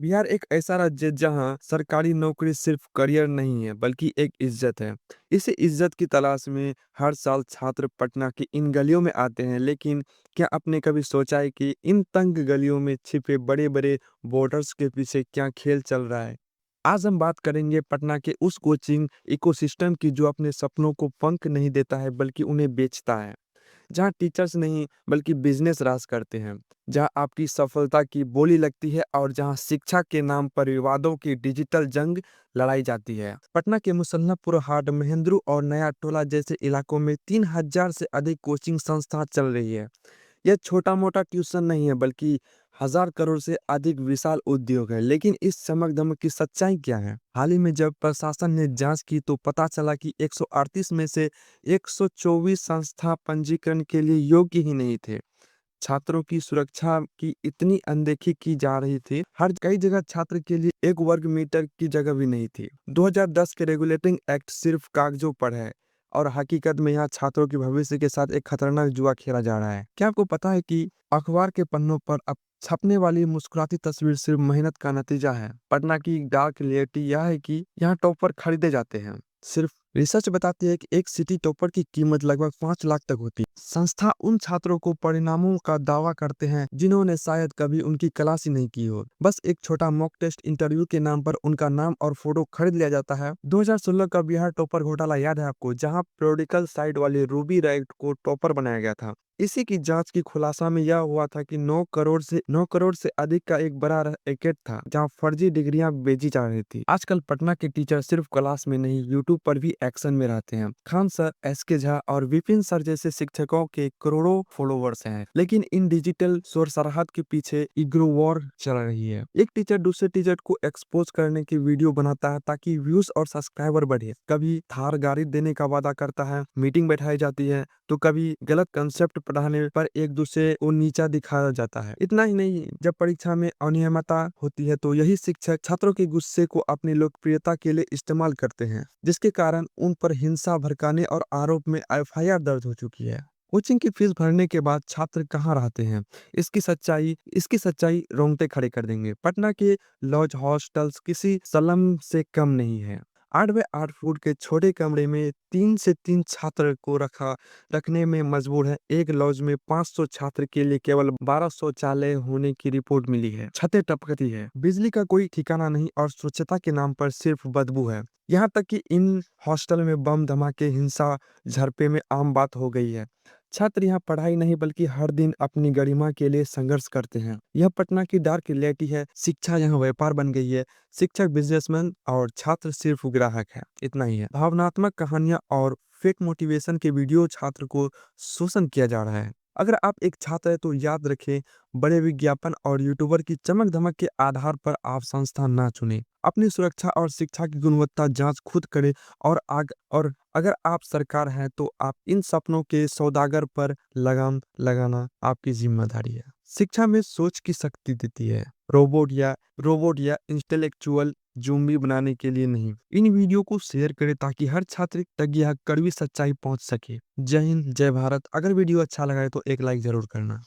बिहार एक ऐसा राज्य है जहाँ सरकारी नौकरी सिर्फ करियर नहीं है बल्कि एक इज्जत है। इसी इज्जत की तलाश में हर साल छात्र पटना की इन गलियों में आते हैं, लेकिन क्या आपने कभी सोचा है कि इन तंग गलियों में छिपे बड़े बड़े बॉर्डर्स के पीछे क्या खेल चल रहा है। आज हम बात करेंगे पटना के उस कोचिंग इकोसिस्टम की जो अपने सपनों को पंख नहीं देता है बल्कि उन्हें बेचता है। जहाँ टीचर्स नहीं बल्कि बिजनेस राज करते हैं, जहाँ आपकी सफलता की बोली लगती है और जहाँ शिक्षा के नाम पर विवादों की डिजिटल जंग लड़ाई जाती है। पटना के मुसल्लमपुर हाट, महेंद्रू और नया टोला जैसे इलाकों में 3,000 से अधिक कोचिंग संस्था चल रही है। यह छोटा मोटा ट्यूशन नहीं है बल्कि हजार करोड़ से अधिक विशाल उद्योग है। लेकिन इस चमक दमक की सच्चाई क्या है? हाल ही में जब प्रशासन ने जांच की तो पता चला कि 138 में से 124 संस्था पंजीकरण के लिए योग्य ही नहीं थे। छात्रों की सुरक्षा की इतनी अनदेखी की जा रही थी, हर कई जगह छात्र के लिए 1 वर्ग मीटर की जगह भी नहीं थी। 2010 के रेगुलेटिंग एक्ट सिर्फ कागजों पर है और हकीकत में यहाँ छात्रों के भविष्य के साथ एक खतरनाक जुआ खेला जा रहा है। क्या आपको पता है कि अखबार के पन्नों पर अब छपने वाली मुस्कुराती तस्वीर सिर्फ मेहनत का नतीजा है? पटना की डार्क रियलिटी यह है कि यहाँ टॉपर खरीदे जाते हैं। सिर्फ रिसर्च बताती है कि एक सिटी टॉपर की कीमत लगभग 5 लाख तक होती है। संस्था उन छात्रों को परिणामों का दावा करते हैं जिन्होंने शायद कभी उनकी क्लास ही नहीं की हो। बस एक छोटा मॉक टेस्ट इंटरव्यू के नाम पर उनका नाम और फोटो खरीद लिया जाता है। 2016 का बिहार टॉपर घोटाला याद है आपको, जहां पीरियोडिकल साइट वाले रूबी रैट को टॉपर बनाया गया था। इसी की जांच की खुलासा में यह हुआ था कि 9 करोड़ से अधिक का एक बड़ा रैकेट था जहां फर्जी डिग्रियां बेची जा रही थी। आजकल पटना के टीचर सिर्फ क्लास में नहीं, यूट्यूब पर भी एक्शन में रहते हैं। खान सर, एसके झा और विपिन सर जैसे शिक्षकों के करोड़ों फॉलोवर्स हैं, लेकिन इन डिजिटल शोर शराहत के पीछे ईगो वॉर चल रही है। एक टीचर दूसरे टीचर को एक्सपोज करने की वीडियो बनाता है ताकि व्यूज और सब्सक्राइबर बढ़े। कभी थार गाड़ी देने का वादा करता है, मीटिंग बैठाई जाती है, तो कभी गलत कंसेप्ट पढ़ाने पर एक दूसरे को नीचा दिखाया जाता है। इतना ही नहीं, जब परीक्षा में अनियमितता होती है तो यही शिक्षक छात्रों के गुस्से को अपनी लोकप्रियता के लिए इस्तेमाल करते हैं, जिसके कारण उन पर हिंसा भड़काने और आरोप में एफआईआर दर्ज हो चुकी है। कोचिंग की फीस भरने के बाद छात्र कहाँ रहते हैं? इसकी सच्चाई रोंगटे खड़े कर देंगे। पटना के लॉज हॉस्टल्स किसी स्लम से कम नहीं है। 8 बाय 8 फुट के छोटे कमरे में 3 से 3 छात्र को रखने में मजबूर है। एक लॉज में 500 छात्र के लिए केवल 12 शौचालय होने की रिपोर्ट मिली है। छतें टपकती है, बिजली का कोई ठिकाना नहीं और स्वच्छता के नाम पर सिर्फ बदबू है। यहाँ तक कि इन हॉस्टल में बम धमाके, हिंसा झड़पें में आम बात हो गई है। छात्र यहाँ पढ़ाई नहीं बल्कि हर दिन अपनी गरिमा के लिए संघर्ष करते हैं। यह पटना की डार्क रियलिटी है। शिक्षा यहाँ व्यापार बन गई है। शिक्षक बिजनेसमैन और छात्र सिर्फ ग्राहक है। इतना ही है। भावनात्मक कहानियां और फेक मोटिवेशन के वीडियो छात्र को शोषण किया जा रहा है। अगर आप एक छात्र है तो याद रखें, बड़े विज्ञापन और यूट्यूबर की चमक धमक के आधार पर आप संस्था ना चुने। अपनी सुरक्षा और शिक्षा की गुणवत्ता जांच खुद करें। और अगर आप सरकार हैं तो आप इन सपनों के सौदागर पर लगाम लगाना आपकी जिम्मेदारी है। शिक्षा में सोच की शक्ति देती है, रोबोट या इंटेलेक्चुअल ज़ॉम्बी बनाने के लिए नहीं। इन वीडियो को शेयर करें ताकि हर छात्र तक यह कड़वी सच्चाई पहुंच सके। जय हिंद, जय भारत। अगर वीडियो अच्छा लगा है तो एक लाइक जरूर करना।